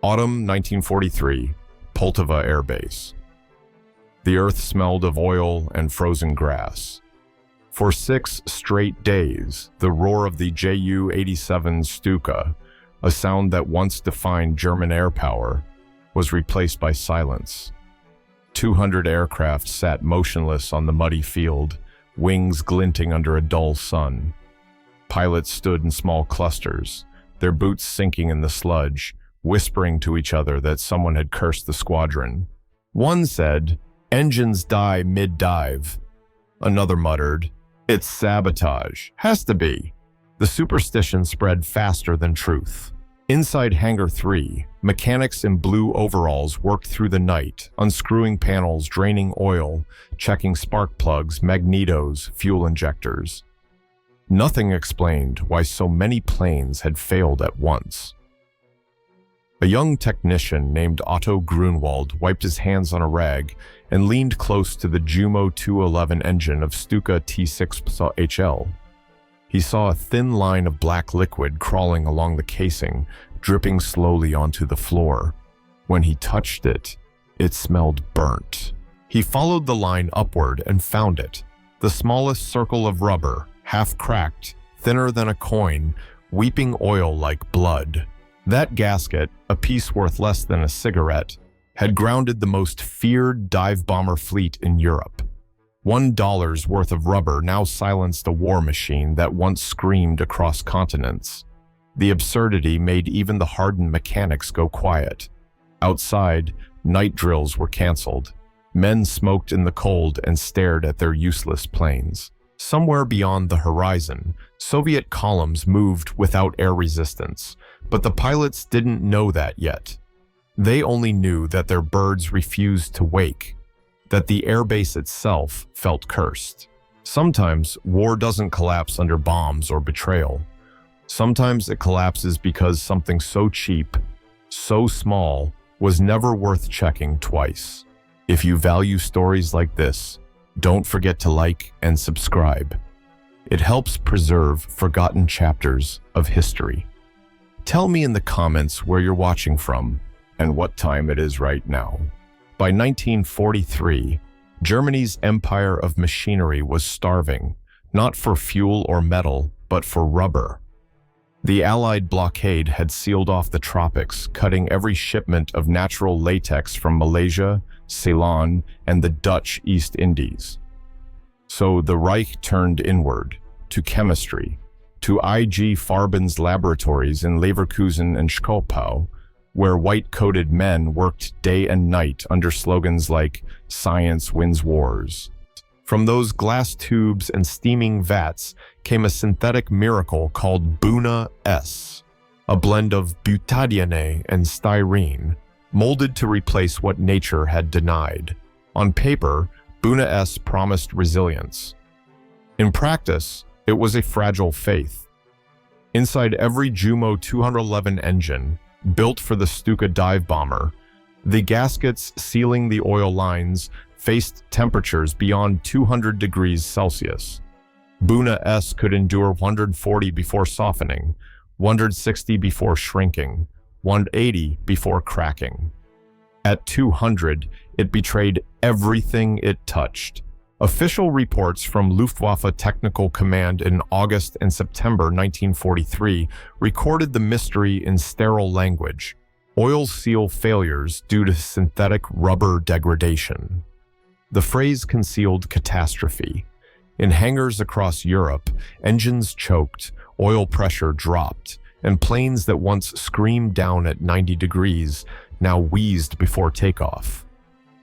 Autumn 1943, Poltava Air Base. The earth smelled of oil and frozen grass. For 6 straight days, the roar of the Ju-87 Stuka, a sound that once defined German air power, was replaced by silence. 200 aircraft sat motionless on the muddy field, wings glinting under a dull sun. Pilots stood in small clusters, their boots sinking in the sludge, whispering to each other that someone had cursed the squadron. One said, "Engines die mid-dive." Another muttered, "It's sabotage. Has to be." The superstition spread faster than truth. Inside Hangar 3, mechanics in blue overalls worked through the night, unscrewing panels, draining oil, checking spark plugs, magnetos, fuel injectors. Nothing explained why so many planes had failed at once. A young technician named Otto Grunwald wiped his hands on a rag and leaned close to the Jumo 211 engine of Stuka T6HL. He saw a thin line of black liquid crawling along the casing, dripping slowly onto the floor. When he touched it, it smelled burnt. He followed the line upward and found it, the smallest circle of rubber, half cracked, thinner than a coin, weeping oil like blood. That gasket, a piece worth less than a cigarette, had grounded the most feared dive bomber fleet in Europe. $1 worth of rubber now silenced a war machine that once screamed across continents. The absurdity made even the hardened mechanics go quiet. Outside, night drills were canceled. Men smoked in the cold and stared at their useless planes. Somewhere beyond the horizon, Soviet columns moved without air resistance, but the pilots didn't know that yet. They only knew that their birds refused to wake, that the airbase itself felt cursed. Sometimes war doesn't collapse under bombs or betrayal. Sometimes it collapses because something so cheap, so small, was never worth checking twice. If you value stories like this, don't forget to like and subscribe. It helps preserve forgotten chapters of history. Tell me in the comments where you're watching from and what time it is right now. By 1943, Germany's empire of machinery was starving, not for fuel or metal, but for rubber. The Allied blockade had sealed off the tropics, cutting every shipment of natural latex from Malaysia, Ceylon, and the Dutch East Indies. So the Reich turned inward, to chemistry, to IG Farben's laboratories in Leverkusen and Schkopau, where white-coated men worked day and night under slogans like "Science wins wars." From those glass tubes and steaming vats came a synthetic miracle called Buna-S, a blend of butadiene and styrene, molded to replace what nature had denied. On paper, Buna-S promised resilience. In practice, it was a fragile faith. Inside every Jumo 211 engine, built for the Stuka dive bomber, the gaskets sealing the oil lines faced temperatures beyond 200 degrees Celsius. Buna-S could endure 140 before softening, 160 before shrinking, 180 before cracking. At 200, it betrayed everything it touched. Official reports from Luftwaffe Technical Command in August and September 1943 recorded the mystery in sterile language: oil seal failures due to synthetic rubber degradation. The phrase concealed catastrophe. In hangars across Europe, engines choked, oil pressure dropped, and planes that once screamed down at 90 degrees now wheezed before takeoff.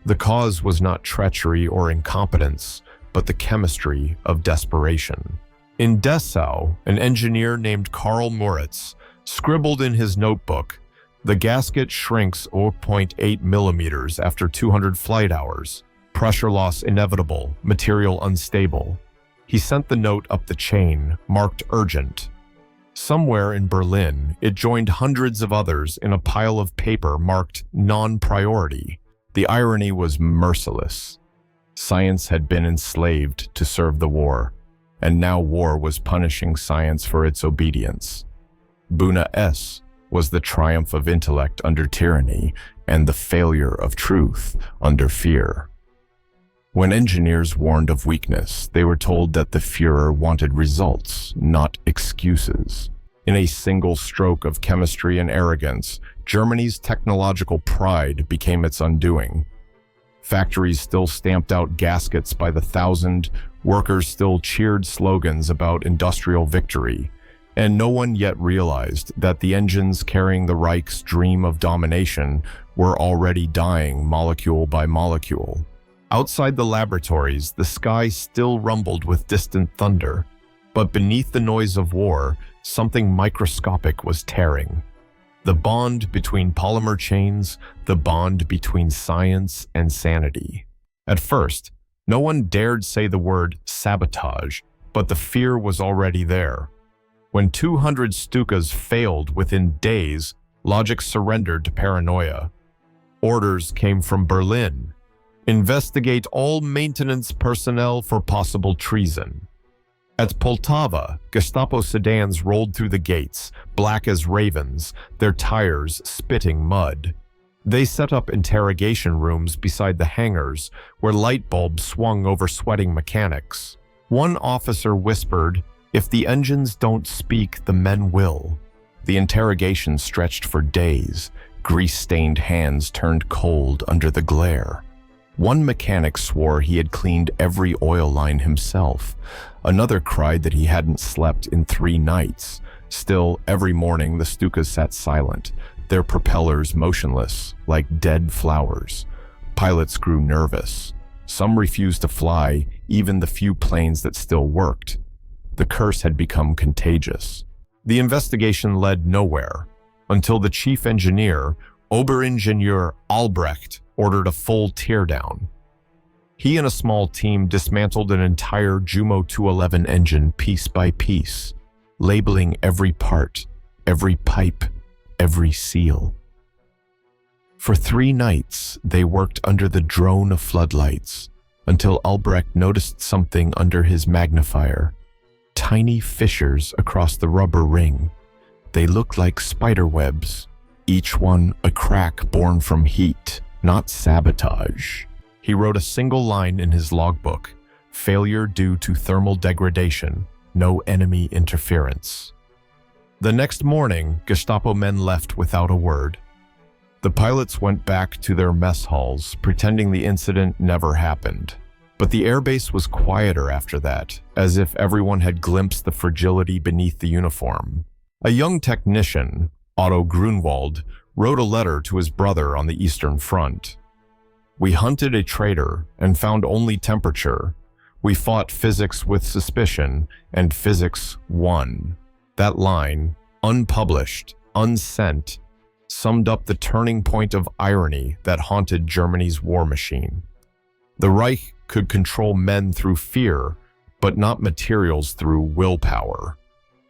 The cause was not treachery or incompetence, but the chemistry of desperation. In Dessau, an engineer named Karl Moritz scribbled in his notebook, "The gasket shrinks 0.8 millimeters after 200 flight hours. Pressure loss inevitable, material unstable." He sent the note up the chain, marked urgent. Somewhere in Berlin, it joined hundreds of others in a pile of paper marked non-priority. The irony was merciless. Science had been enslaved to serve the war, and now war was punishing science for its obedience. Buna-S was the triumph of intellect under tyranny and the failure of truth under fear. When engineers warned of weakness, they were told that the Führer wanted results, not excuses. In a single stroke of chemistry and arrogance, Germany's technological pride became its undoing. Factories still stamped out gaskets by the thousand, workers still cheered slogans about industrial victory, and no one yet realized that the engines carrying the Reich's dream of domination were already dying molecule by molecule. Outside the laboratories, the sky still rumbled with distant thunder, but beneath the noise of war, something microscopic was tearing. The bond between polymer chains, the bond between science and sanity. At first, no one dared say the word sabotage, but the fear was already there. When 200 Stukas failed within days, logic surrendered to paranoia. Orders came from Berlin. Investigate all maintenance personnel for possible treason. At Poltava, Gestapo sedans rolled through the gates, black as ravens, their tires spitting mud. They set up interrogation rooms beside the hangars, where light bulbs swung over sweating mechanics. One officer whispered, "If the engines don't speak, the men will." The interrogation stretched for days. Grease-stained hands turned cold under the glare. One mechanic swore he had cleaned every oil line himself. Another cried that he hadn't slept in 3 nights. Still, every morning the Stukas sat silent, their propellers motionless, like dead flowers. Pilots grew nervous. Some refused to fly, even the few planes that still worked. The curse had become contagious. The investigation led nowhere, until the chief engineer, Oberingenieur Albrecht, ordered a full teardown. He and a small team dismantled an entire Jumo 211 engine piece by piece, labeling every part, every pipe, every seal. For 3 nights, they worked under the drone of floodlights, until Albrecht noticed something under his magnifier. Tiny fissures across the rubber ring. They looked like spider webs, each one a crack born from heat, not sabotage. He wrote a single line in his logbook: failure due to thermal degradation, no enemy interference. The next morning, Gestapo men left without a word. The pilots went back to their mess halls, pretending the incident never happened. But the airbase was quieter after that, as if everyone had glimpsed the fragility beneath the uniform. A young technician, Otto Grunwald, wrote a letter to his brother on the Eastern Front. "We hunted a traitor and found only temperature. We fought physics with suspicion, and physics won." That line, unpublished, unsent, summed up the turning point of irony that haunted Germany's war machine. The Reich could control men through fear, but not materials through willpower.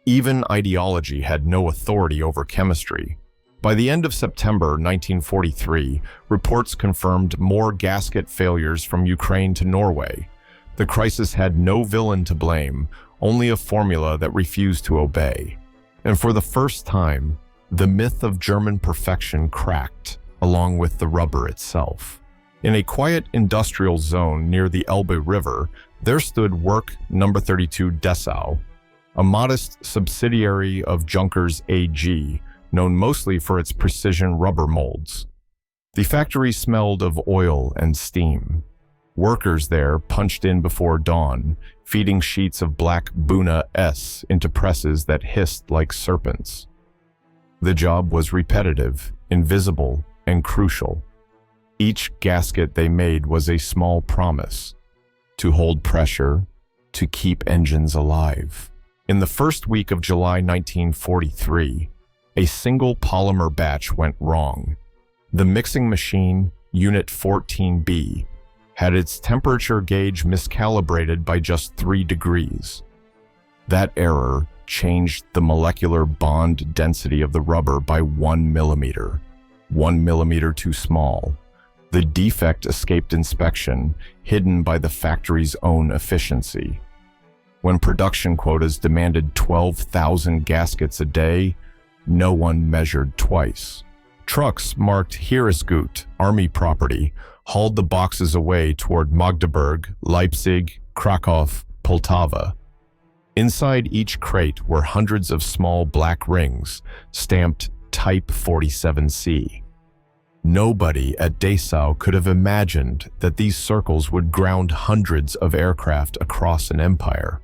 Even ideology had no authority over chemistry. By the end of September 1943, reports confirmed more gasket failures from Ukraine to Norway. The crisis had no villain to blame, only a formula that refused to obey. And for the first time, the myth of German perfection cracked, along with the rubber itself. In a quiet industrial zone near the Elbe River, there stood Work No. 32 Dessau, a modest subsidiary of Junkers AG, known mostly for its precision rubber molds. The factory smelled of oil and steam. Workers there punched in before dawn, feeding sheets of black Buna-S into presses that hissed like serpents. The job was repetitive, invisible, and crucial. Each gasket they made was a small promise: to hold pressure, to keep engines alive. In the first week of July 1943, a single polymer batch went wrong. The mixing machine, Unit 14B, had its temperature gauge miscalibrated by just 3 degrees. That error changed the molecular bond density of the rubber by 1 millimeter. 1 millimeter too small. The defect escaped inspection, hidden by the factory's own efficiency. When production quotas demanded 12,000 gaskets a day, No one measured twice. Trucks marked Heeresgut, army property, hauled the boxes away toward Magdeburg, Leipzig, Krakow, Poltava. Inside each crate were hundreds of small black rings, stamped Type 47C. Nobody at Dessau could have imagined that these circles would ground hundreds of aircraft across an empire.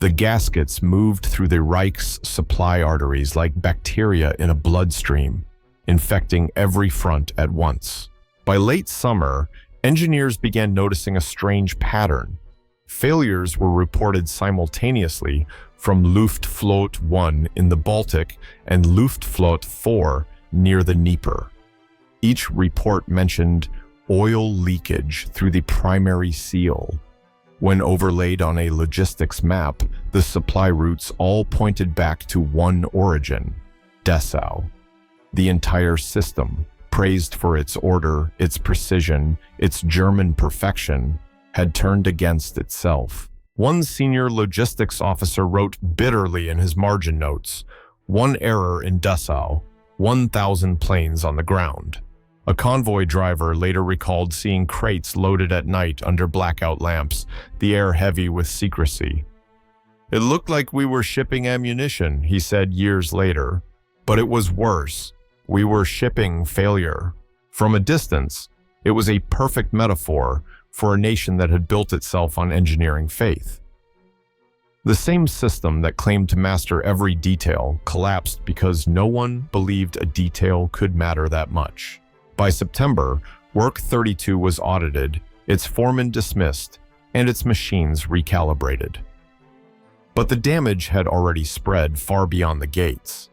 The gaskets moved through the Reich's supply arteries like bacteria in a bloodstream, infecting every front at once. By late summer, engineers began noticing a strange pattern. Failures were reported simultaneously from Luftflotte 1 in the Baltic and Luftflotte 4 near the Dnieper. Each report mentioned oil leakage through the primary seal. When overlaid on a logistics map, the supply routes all pointed back to one origin, Dessau. The entire system, praised for its order, its precision, its German perfection, had turned against itself. One senior logistics officer wrote bitterly in his margin notes, "One error in Dessau, 1,000 planes on the ground." A convoy driver later recalled seeing crates loaded at night under blackout lamps, the air heavy with secrecy. "It looked like we were shipping ammunition," he said years later. But it was worse. We were shipping failure. From a distance, it was a perfect metaphor for a nation that had built itself on engineering faith. The same system that claimed to master every detail collapsed because no one believed a detail could matter that much. By September, Work 32 was audited, its foreman dismissed, and its machines recalibrated. But the damage had already spread far beyond the gates.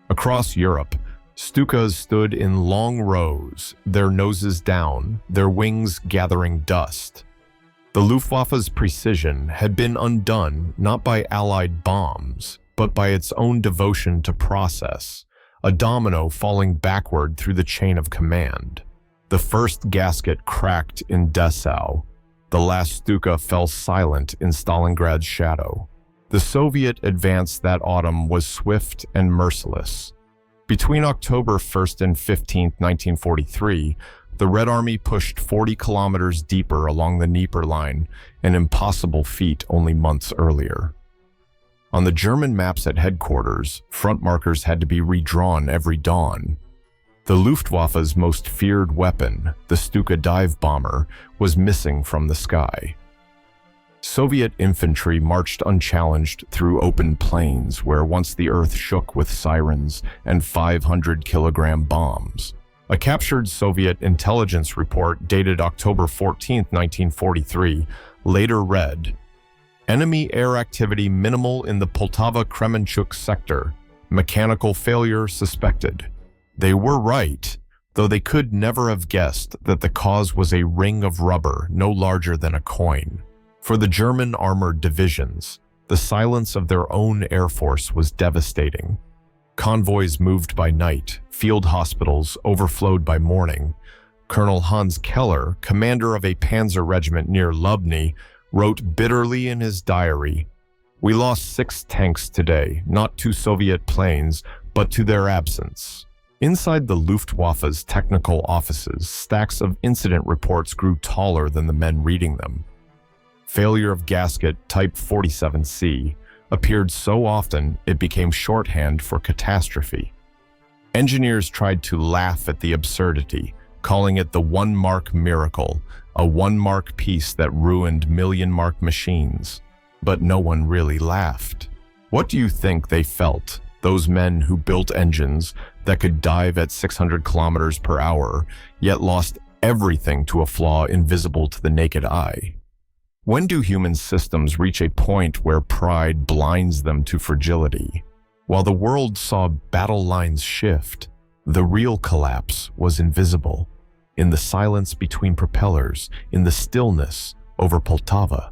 Across Europe, Stukas stood in long rows, their noses down, their wings gathering dust. The Luftwaffe's precision had been undone not by Allied bombs, but by its own devotion to process, a domino falling backward through the chain of command. The first gasket cracked in Dessau. The last Stuka fell silent in Stalingrad's shadow. The Soviet advance that autumn was swift and merciless. Between October 1st and 15th, 1943, the Red Army pushed 40 kilometers deeper along the Dnieper line, an impossible feat only months earlier. On the German maps at headquarters, front markers had to be redrawn every dawn. The Luftwaffe's most feared weapon, the Stuka dive bomber, was missing from the sky. Soviet infantry marched unchallenged through open plains where once the earth shook with sirens and 500-kilogram bombs. A captured Soviet intelligence report dated October 14, 1943, later read, "Enemy air activity minimal in the Poltava-Kremenchuk sector. Mechanical failure suspected." They were right, though they could never have guessed that the cause was a ring of rubber no larger than a coin. For the German armored divisions, the silence of their own air force was devastating. Convoys moved by night, field hospitals overflowed by morning. Colonel Hans Keller, commander of a panzer regiment near Lubny, wrote bitterly in his diary, "We lost 6 tanks today, not to Soviet planes, but to their absence." Inside the Luftwaffe's technical offices, stacks of incident reports grew taller than the men reading them. Failure of gasket Type 47C appeared so often it became shorthand for catastrophe. Engineers tried to laugh at the absurdity, calling it the 1-mark miracle, a 1-mark piece that ruined million-mark machines. But no one really laughed. What do you think they felt, those men who built engines that could dive at 600 kilometers per hour, yet lost everything to a flaw invisible to the naked eye? When do human systems reach a point where pride blinds them to fragility? While the world saw battle lines shift, the real collapse was invisible, in the silence between propellers, in the stillness over Poltava.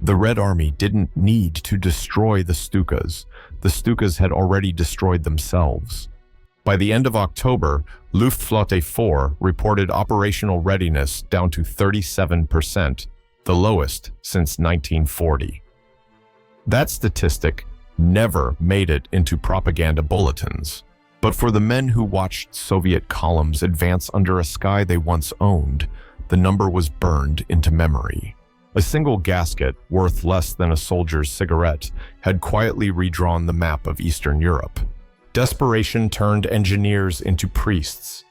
The Red Army didn't need to destroy the Stukas. The Stukas had already destroyed themselves. By the end of October, Luftflotte 4 reported operational readiness down to 37%, the lowest since 1940. That statistic never made it into propaganda bulletins. But for the men who watched Soviet columns advance under a sky they once owned, the number was burned into memory. A single gasket, worth less than a soldier's cigarette, had quietly redrawn the map of Eastern Europe. Desperation turned engineers into priests.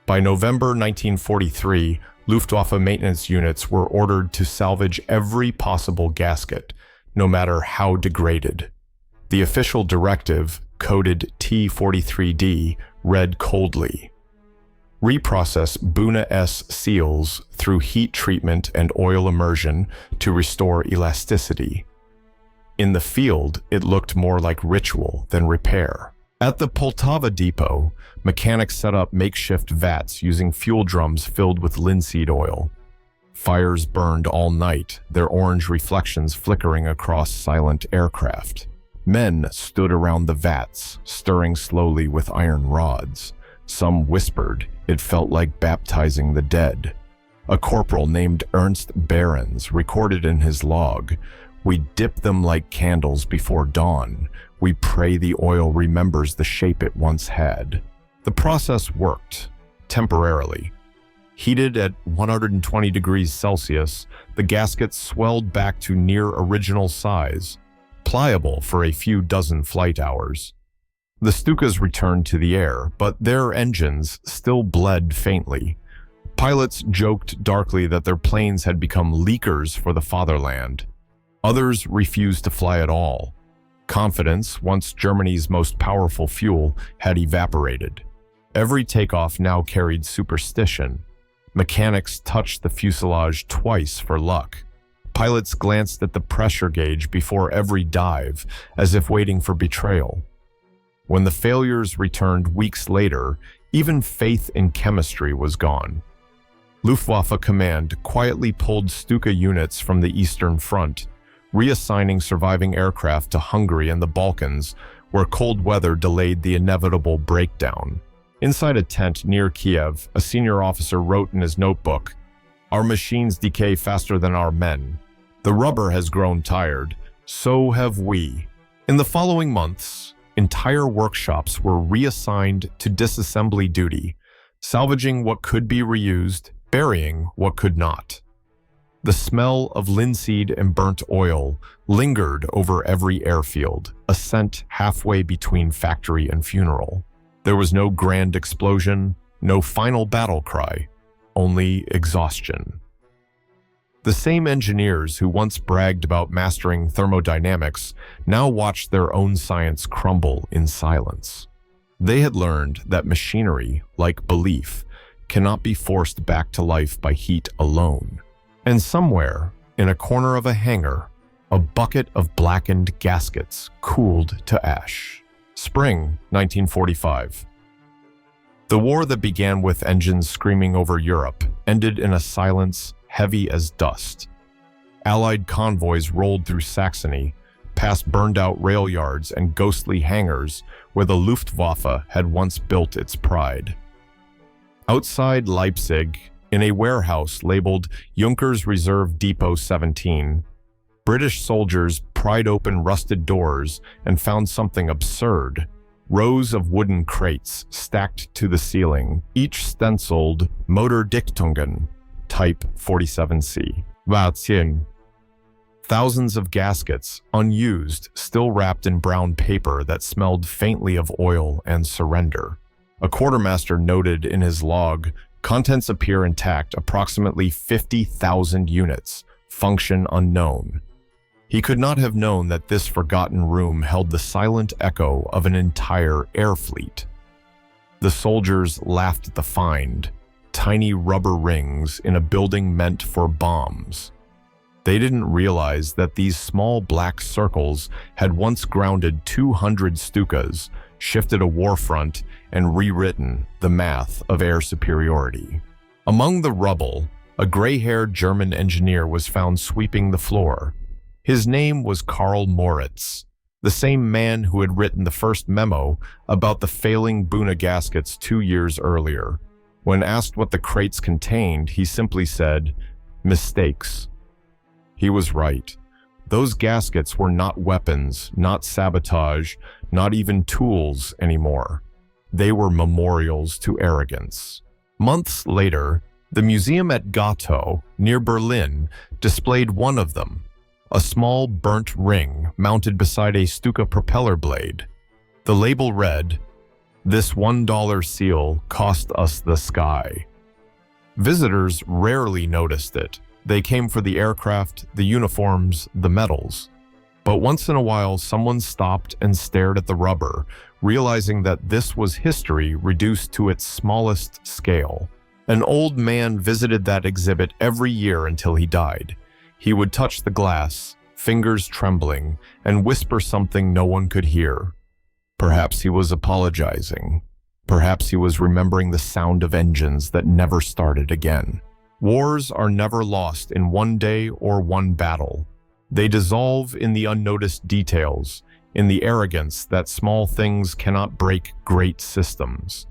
By November 1943, Luftwaffe maintenance units were ordered to salvage every possible gasket, no matter how degraded. The official directive, coded T-43D, read coldly: reprocess Buna-S seals through heat treatment and oil immersion to restore elasticity. In the field, it looked more like ritual than repair. At the Poltava depot, mechanics set up makeshift vats using fuel drums filled with linseed oil. Fires burned all night, their orange reflections flickering across silent aircraft. Men stood around the vats, stirring slowly with iron rods. Some whispered. It felt like baptizing the dead. A corporal named Ernst Behrens recorded in his log, "We dip them like candles before dawn. We pray the oil remembers the shape it once had." The process worked, temporarily. Heated at 120 degrees Celsius, the gaskets swelled back to near original size, pliable for a few dozen flight hours. The Stukas returned to the air, but their engines still bled faintly. Pilots joked darkly that their planes had become leakers for the fatherland. Others refused to fly at all. Confidence, once Germany's most powerful fuel, had evaporated. Every takeoff now carried superstition. Mechanics touched the fuselage twice for luck. Pilots glanced at the pressure gauge before every dive, as if waiting for betrayal. When the failures returned weeks later, even faith in chemistry was gone. Luftwaffe Command quietly pulled Stuka units from the Eastern Front, reassigning surviving aircraft to Hungary and the Balkans, where cold weather delayed the inevitable breakdown. Inside a tent near Kiev, a senior officer wrote in his notebook, "Our machines decay faster than our men. The rubber has grown tired. So have we." In the following months, entire workshops were reassigned to disassembly duty, salvaging what could be reused, burying what could not. The smell of linseed and burnt oil lingered over every airfield, a scent halfway between factory and funeral. There was no grand explosion, no final battle cry, only exhaustion. The same engineers who once bragged about mastering thermodynamics now watched their own science crumble in silence. They had learned that machinery, like belief, cannot be forced back to life by heat alone. And somewhere, in a corner of a hangar, a bucket of blackened gaskets cooled to ash. Spring 1945. The war that began with engines screaming over Europe ended in a silence heavy as dust. Allied convoys rolled through Saxony, past burned-out rail yards and ghostly hangars where the Luftwaffe had once built its pride. Outside Leipzig, in a warehouse labeled Junkers Reserve Depot 17, British soldiers pried open rusted doors and found something absurd. Rows of wooden crates stacked to the ceiling, each stenciled Motordichtungen, Type 47C. Wartchen. Thousands of gaskets, unused, still wrapped in brown paper that smelled faintly of oil and surrender. A quartermaster noted in his log, contents appear intact, approximately 50,000 units, function unknown. He could not have known that this forgotten room held the silent echo of an entire air fleet. The soldiers laughed at the find, tiny rubber rings in a building meant for bombs. They didn't realize that these small black circles had once grounded 200 Stukas, shifted a war front, and rewritten the math of air superiority. Among the rubble, a gray-haired German engineer was found sweeping the floor. His name was Karl Moritz, the same man who had written the first memo about the failing Buna gaskets 2 years earlier. When asked what the crates contained, he simply said, "Mistakes." He was right. Those gaskets were not weapons, not sabotage, not even tools anymore. They were memorials to arrogance. Months later, the museum at Gestapo, near Berlin, displayed one of them, a small burnt ring mounted beside a Stuka propeller blade. The label read, "This $1 seal cost us the sky." Visitors rarely noticed it. They came for the aircraft, the uniforms, the medals. But once in a while, someone stopped and stared at the rubber, realizing that this was history reduced to its smallest scale. An old man visited that exhibit every year until he died. He would touch the glass, fingers trembling, and whisper something no one could hear. Perhaps he was apologizing. Perhaps he was remembering the sound of engines that never started again. Wars are never lost in one day or one battle. They dissolve in the unnoticed details, in the arrogance that small things cannot break great systems.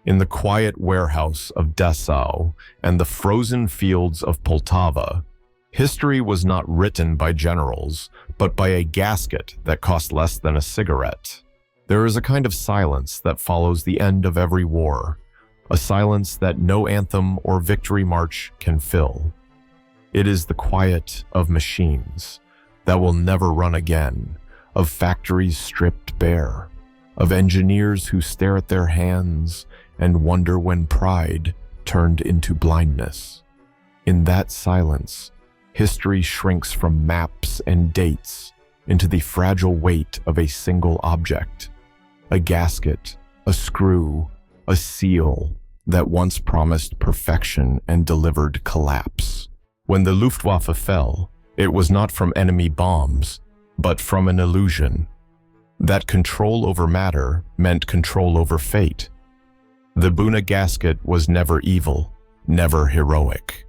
In the quiet warehouse of Dessau and the frozen fields of Poltava, history was not written by generals, but by a gasket that cost less than a cigarette. There is a kind of silence that follows the end of every war, a silence that no anthem or victory march can fill. It is the quiet of machines that will never run again, of factories stripped bare, of engineers who stare at their hands and wonder when pride turned into blindness. In that silence, history shrinks from maps and dates into the fragile weight of a single object, a gasket, a screw, a seal that once promised perfection and delivered collapse. When the Luftwaffe fell, it was not from enemy bombs, but from an illusion. That control over matter meant control over fate. The Buna gasket was never evil, never heroic.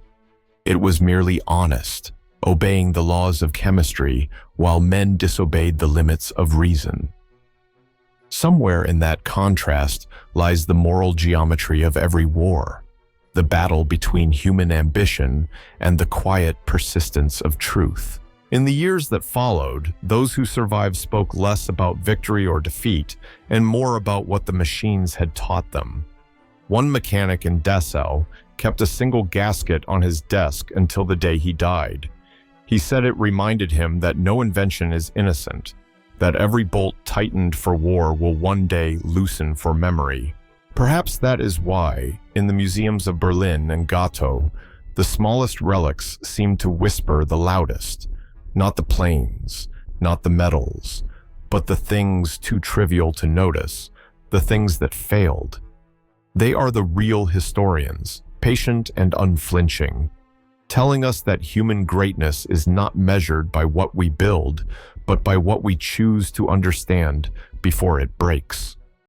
It was merely honest, obeying the laws of chemistry while men disobeyed the limits of reason. Somewhere in that contrast lies the moral geometry of every war, the battle between human ambition and the quiet persistence of truth. In the years that followed, those who survived spoke less about victory or defeat and more about what the machines had taught them. One mechanic in Dessau kept a single gasket on his desk until the day he died. He said it reminded him that no invention is innocent, that every bolt tightened for war will one day loosen for memory. Perhaps that is why, in the museums of Berlin and Gestapo, the smallest relics seem to whisper the loudest, not the planes, not the medals, but the things too trivial to notice, the things that failed. They are the real historians, patient and unflinching, telling us that human greatness is not measured by what we build, but by what we choose to understand before it breaks.